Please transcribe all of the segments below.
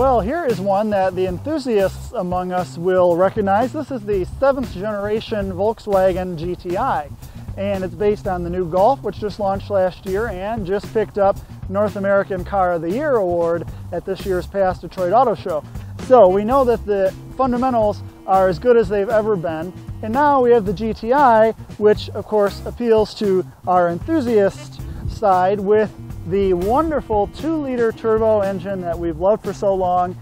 Well, here is one that the enthusiasts among us will recognize. This is the 7th generation Volkswagen GTI, and it's based on the new Golf, which just launched last year and just picked up North American Car of the Year award at this year's past Detroit Auto Show. So we know that the fundamentals are as good as they've ever been, and now we have the GTI, which of course appeals to our enthusiast side with the wonderful 2-liter turbo engine that we've loved for so long,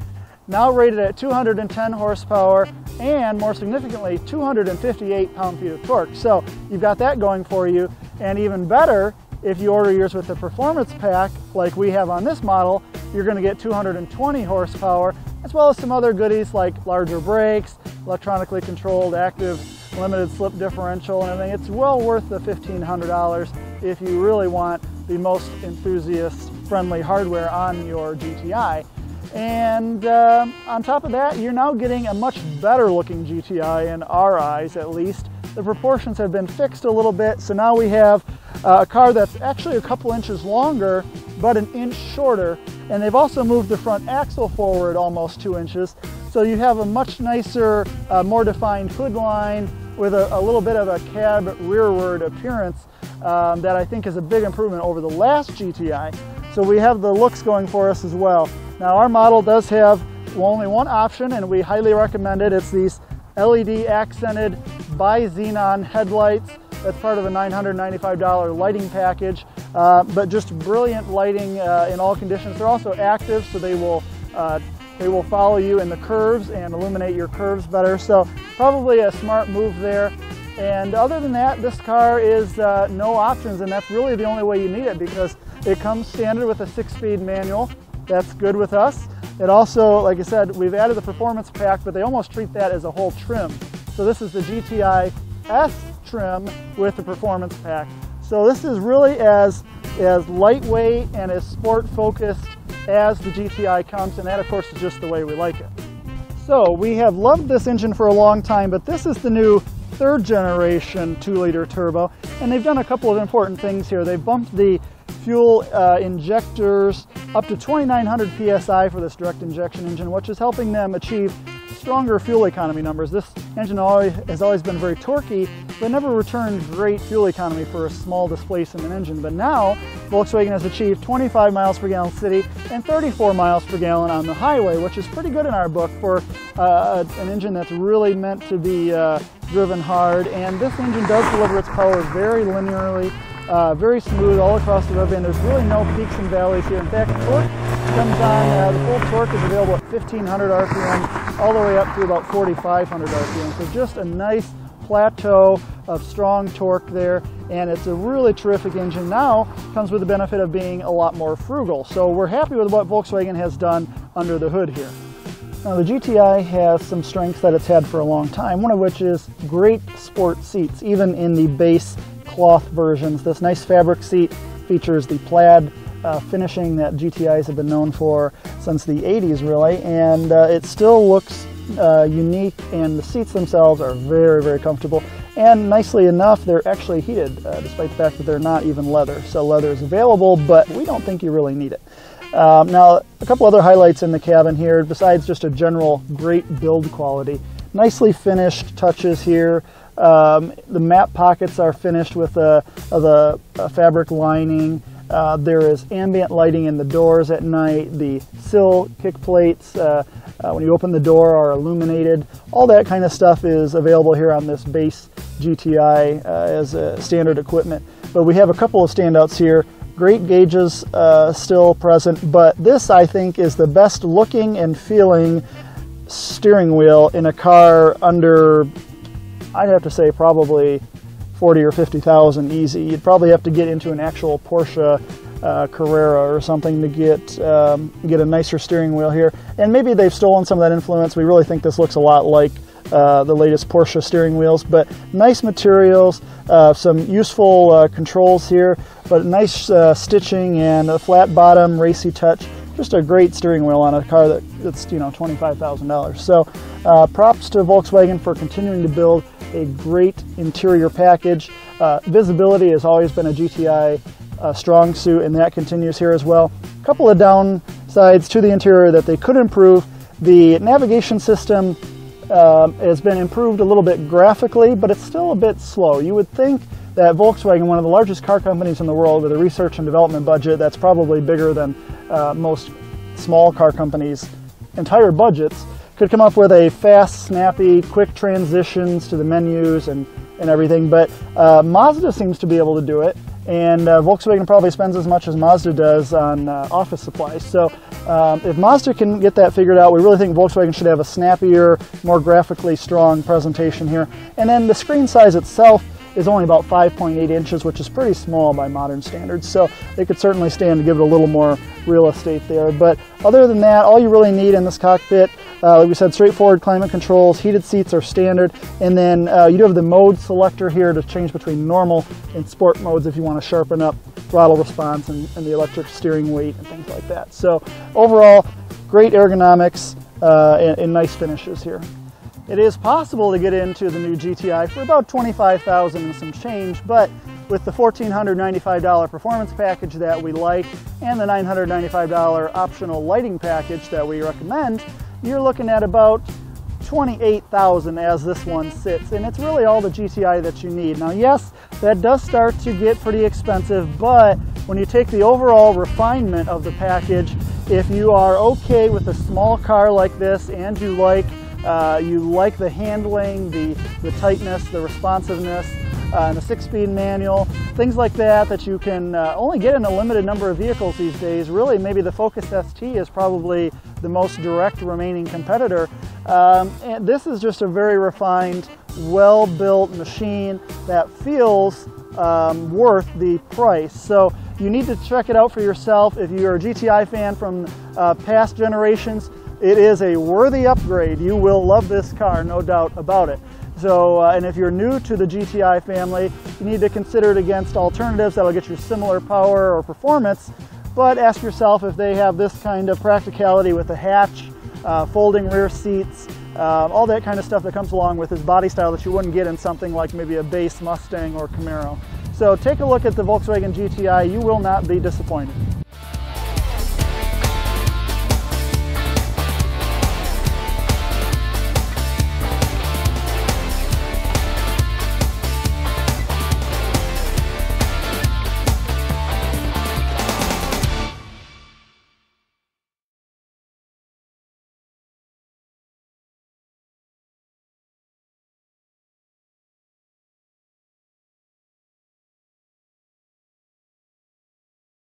now rated at 210 horsepower and, more significantly, 258 pound-feet of torque. So you've got that going for you, and even better, if you order yours with the performance pack like we have on this model, you're going to get 220 horsepower, as well as some other goodies like larger brakes, electronically controlled active limited slip differential and everything. It's well worth the $1,500 if you really want the most enthusiast-friendly hardware on your GTI. And on top of that, you're now getting a much better looking GTI in our eyes, at least. The proportions have been fixed a little bit, so now we have a car that's actually a couple inches longer, but an inch shorter. And they've also moved the front axle forward almost 2 inches. So you have a much nicer, more defined hood line with a little bit of a cab rearward appearance that I think is a big improvement over the last GTI. So we have the looks going for us as well. Now our model does have only one option, and we highly recommend it. It's these LED accented bi-xenon headlights. That's part of a $995 lighting package, but just brilliant lighting in all conditions. They're also active, so they will follow you in the curves and illuminate your curves better. So probably a smart move there. And other than that, this car is no options, and that's really the only way you need it, because it comes standard with a 6-speed manual. That's good with us. It also, like I said, we've added the performance pack, but they almost treat that as a whole trim. So this is the GTI S trim with the performance pack. So this is really as lightweight and as sport focused as the GTI comes, and that of course is just the way we like it. So we have loved this engine for a long time, but this is the new 3rd generation 2-liter turbo, and they've done a couple of important things here. They've bumped the fuel injectors up to 2,900 psi for this direct injection engine, which is helping them achieve stronger fuel economy numbers. This engine has always been very torquey, but never returned great fuel economy for a small displacement engine. But now Volkswagen has achieved 25 miles per gallon city and 34 miles per gallon on the highway, which is pretty good in our book for an engine that's really meant to be driven hard. And this engine does deliver its power very linearly, very smooth all across the rev band. There's really no peaks and valleys here. In fact, torque comes on, the full torque is available at 1,500 RPM all the way up to about 4,500 RPM. So just a nice plateau of strong torque there, and it's a really terrific engine. Now comes with the benefit of being a lot more frugal. So we're happy with what Volkswagen has done under the hood here. Now the GTI has some strengths that it's had for a long time, one of which is great sport seats, even in the base cloth versions. This nice fabric seat features the plaid finishing that GTIs have been known for since the 80s really, and it still looks unique, and the seats themselves are very, very comfortable. And nicely enough, they're actually heated, despite the fact that they're not even leather. So leather is available, but we don't think you really need it. Now, a couple other highlights in the cabin here, besides just a general great build quality. Nicely finished touches here. The map pockets are finished with a fabric lining. There is ambient lighting in the doors at night. The sill kick plates, when you open the door, are illuminated. All that kind of stuff is available here on this base GTI as standard equipment. But we have a couple of standouts here. Great gauges still present, but this I think is the best looking and feeling steering wheel in a car under, I'd have to say, probably 40 or 50,000 easy. You'd probably have to get into an actual Porsche Carrera or something to get a nicer steering wheel here. And maybe they've stolen some of that influence. We really think this looks a lot like the latest Porsche steering wheels, but nice materials, some useful controls here, but nice stitching and a flat bottom, racy touch. Just a great steering wheel on a car that's $25,000. So props to Volkswagen for continuing to build a great interior package. Visibility has always been a GTI strong suit, and that continues here as well. A couple of sides to the interior that they could improve. The navigation system has been improved a little bit graphically, but it's still a bit slow. You would think that Volkswagen, one of the largest car companies in the world with a research and development budget that's probably bigger than most small car companies' entire budgets, could come up with a fast, snappy, quick transitions to the menus and everything, but Mazda seems to be able to do it, and Volkswagen probably spends as much as Mazda does on office supplies. So if Mazda can get that figured out, we really think Volkswagen should have a snappier, more graphically strong presentation here. And then the screen size itself is only about 5.8 inches, which is pretty small by modern standards, so they could certainly stand to give it a little more real estate there. But other than that, all you really need in this cockpit, like we said, straightforward climate controls, heated seats are standard, and then you do have the mode selector here to change between normal and sport modes if you want to sharpen up throttle response and the electric steering weight and things like that. So overall, great ergonomics and nice finishes here. It is possible to get into the new GTI for about $25,000 and some change, but with the $1,495 performance package that we like and the $995 optional lighting package that we recommend, you're looking at about $28,000 as this one sits, and it's really all the GTI that you need. Now yes, that does start to get pretty expensive, but when you take the overall refinement of the package, if you are okay with a small car like this and you like the handling, the tightness, the responsiveness, and the 6-speed manual, things like that you can only get in a limited number of vehicles these days. Really, maybe the Focus ST is probably the most direct remaining competitor. And this is just a very refined, well-built machine that feels worth the price. So you need to check it out for yourself. If you're a GTI fan from past generations, it is a worthy upgrade. You will love this car, no doubt about it. So, and if you're new to the GTI family, you need to consider it against alternatives that'll get you similar power or performance, but ask yourself if they have this kind of practicality with a hatch, folding rear seats, all that kind of stuff that comes along with this body style that you wouldn't get in something like maybe a base Mustang or Camaro. So take a look at the Volkswagen GTI. You will not be disappointed.